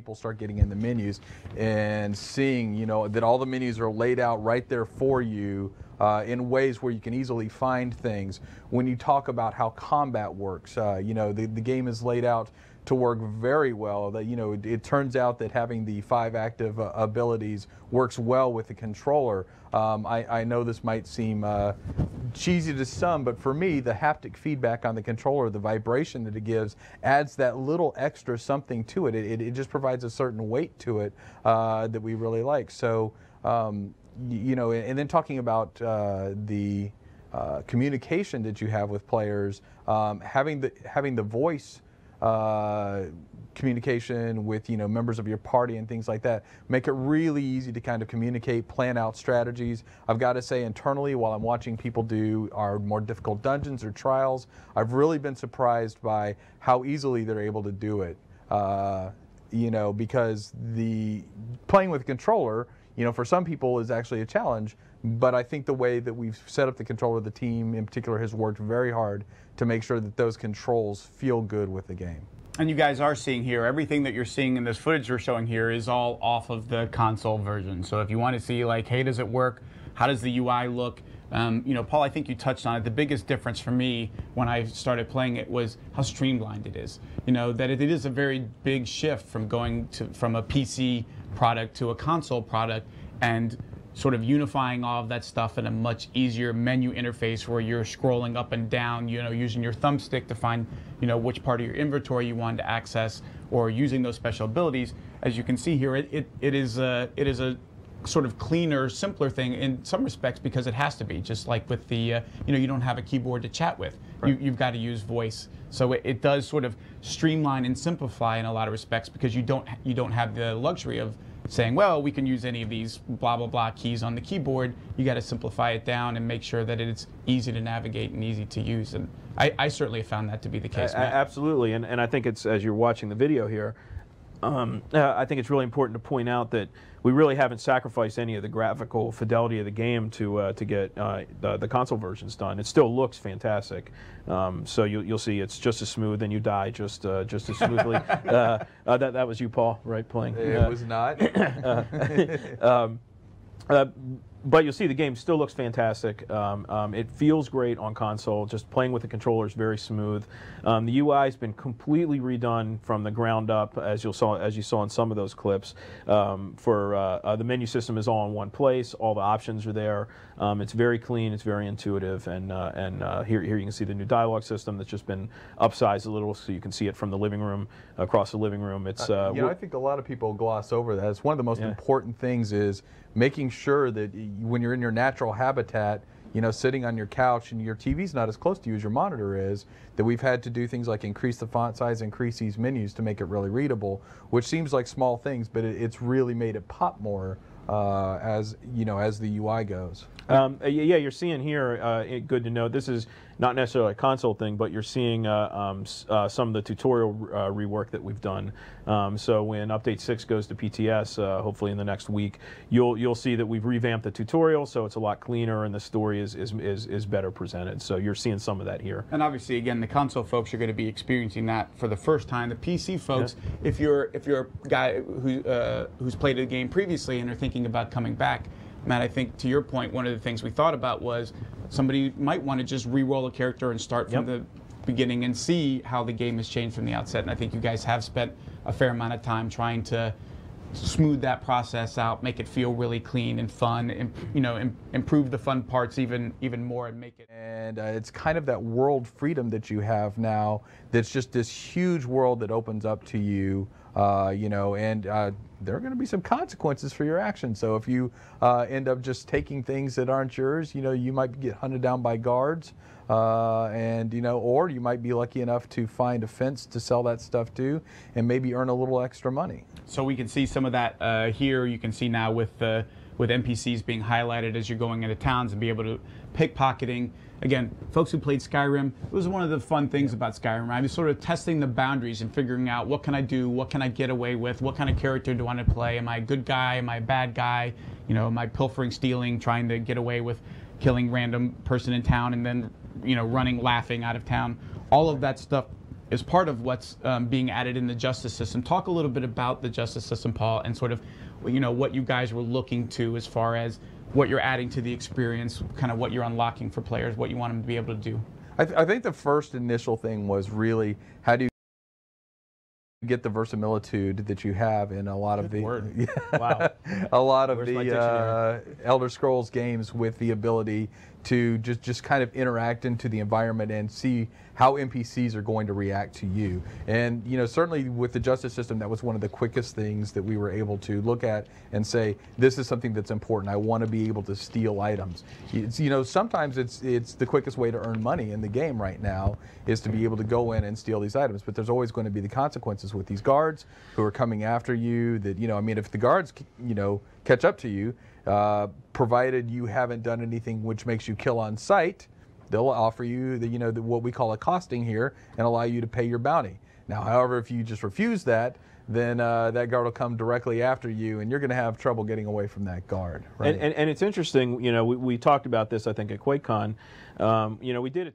people start getting in the menus and seeing, you know, that all the menus are laid out right there for you in ways where you can easily find things. When you talk about how combat works, you know, the game is laid out to work very well. That, you know, it turns out that having the 5 active abilities works well with the controller. I know this might seem cheesy to some, but for me, the haptic feedback on the controller, the vibration that it gives, adds that little extra something to it. It just provides a certain weight to it that we really like. So, you know, and then talking about the communication that you have with players, having the voice communication with, you know, members of your party and things like that make it really easy to kind of communicate, plan out strategies. I've got to say, internally, while I'm watching people do our more difficult dungeons or trials, I've really been surprised by how easily they're able to do it. You know, because the playing with a controller, you know, for some people is actually a challenge, but I think the way that we've set up the controller, the team in particular, has worked very hard to make sure that those controls feel good with the game. And you guys are seeing here, everything that you're seeing in this footage we're showing here is all off of the console version. So if you want to see, like, hey, does it work? How does the UI look? You know, Paul, I think you touched on it. The biggest difference for me when I started playing it was how streamlined it is. You know, that it is a very big shift from going from a PC product to a console product, and sort of unifying all of that stuff in a much easier menu interface where you're scrolling up and down, you know, using your thumbstick to find, you know, which part of your inventory you want to access, or using those special abilities. As you can see here, it is a sort of cleaner, simpler thing in some respects, because it has to be, just like with the, you know, you don't have a keyboard to chat with. Right. You've got to use voice. So it does sort of streamline and simplify in a lot of respects, because you don't have the luxury of saying, well, we can use any of these blah, blah, blah keys on the keyboard. You got to simplify it down and make sure that it's easy to navigate and easy to use. And I certainly have found that to be the case. Absolutely. And I think it's, as you're watching the video here, I think it's really important to point out that we really haven't sacrificed any of the graphical fidelity of the game to get the console versions done. It still looks fantastic. So you'll see it's just as smooth, and you die just as smoothly. That was you, Paul, right, playing? It was not. But you'll see the game still looks fantastic. It feels great on console. Just playing with the controller is very smooth. The UI has been completely redone from the ground up, as you saw in some of those clips. The menu system is all in one place. All the options are there. It's very clean. It's very intuitive. And here you can see the new dialogue system that's just been upsized a little, so you can see it from the living room across the living room. It's you know, I think a lot of people gloss over that. It's one of the most important things is making sure that when you're in your natural habitat, you know, sitting on your couch and your TV's not as close to you as your monitor is, that we've had to do things like increase the font size, increase these menus to make it really readable, which seems like small things, but it's really made it pop more as, you know, as the UI goes. Yeah, you're seeing here, good to know, this is not necessarily a console thing, but you're seeing some of the tutorial rework that we've done. So when Update 6 goes to PTS, hopefully in the next week, you'll see that we've revamped the tutorial, so it's a lot cleaner and the story is better presented. So you're seeing some of that here. And obviously, again, the console folks are going to be experiencing that for the first time. The PC folks, if you're a guy who's played the game previously and are thinking about coming back, Matt, I think to your point, one of the things we thought about was somebody might want to just re-roll a character and start from the beginning and see how the game has changed from the outset. And I think you guys have spent a fair amount of time trying to smooth that process out, make it feel really clean and fun, and, you know, improve the fun parts even more and make it. And it's kind of that world freedom that you have now. That's just this huge world that opens up to you. You know, and there are going to be some consequences for your actions. So if you end up just taking things that aren't yours, you know, you might get hunted down by guards, and, you know, or you might be lucky enough to find a fence to sell that stuff to and maybe earn a little extra money. So we can see some of that here. You can see now with NPCs being highlighted as you're going into towns and be able to pickpocketing. Again, folks who played Skyrim, it was one of the fun things about Skyrim. I was sort of testing the boundaries and figuring out what can I do, what can I get away with, what kind of character do I want to play? Am I a good guy? Am I a bad guy? You know, am I pilfering, stealing, trying to get away with killing random person in town and then, you know, running laughing out of town? All of that stuff is part of what's being added in the justice system. Talk a little bit about the justice system, Paul, and sort of, you know, what you guys were looking to as far as what you're adding to the experience, kind of what you're unlocking for players, what you want them to be able to do. I think the first initial thing was really how do you get the verisimilitude that you have in a lot of the Wow. a lot of Where's my the dictionary? Elder Scrolls games with the ability to just kind of interact into the environment and see how NPCs are going to react to you. And you know, certainly with the justice system, that was one of the quickest things that we were able to look at and say, this is something that's important. I want to be able to steal items. It's, you know, sometimes it's the quickest way to earn money in the game right now is to be able to go in and steal these items. But there's always going to be the consequences with these guards who are coming after you. That, you know, I mean, if the guards, you know, catch up to you, provided you haven't done anything which makes you kill on sight, they'll offer you the, you know, what we call accosting here and allow you to pay your bounty. Now, however, if you just refuse that, then that guard will come directly after you, and you're going to have trouble getting away from that guard. Right? And it's interesting, you know, we talked about this, I think, at QuakeCon. You know, we did it.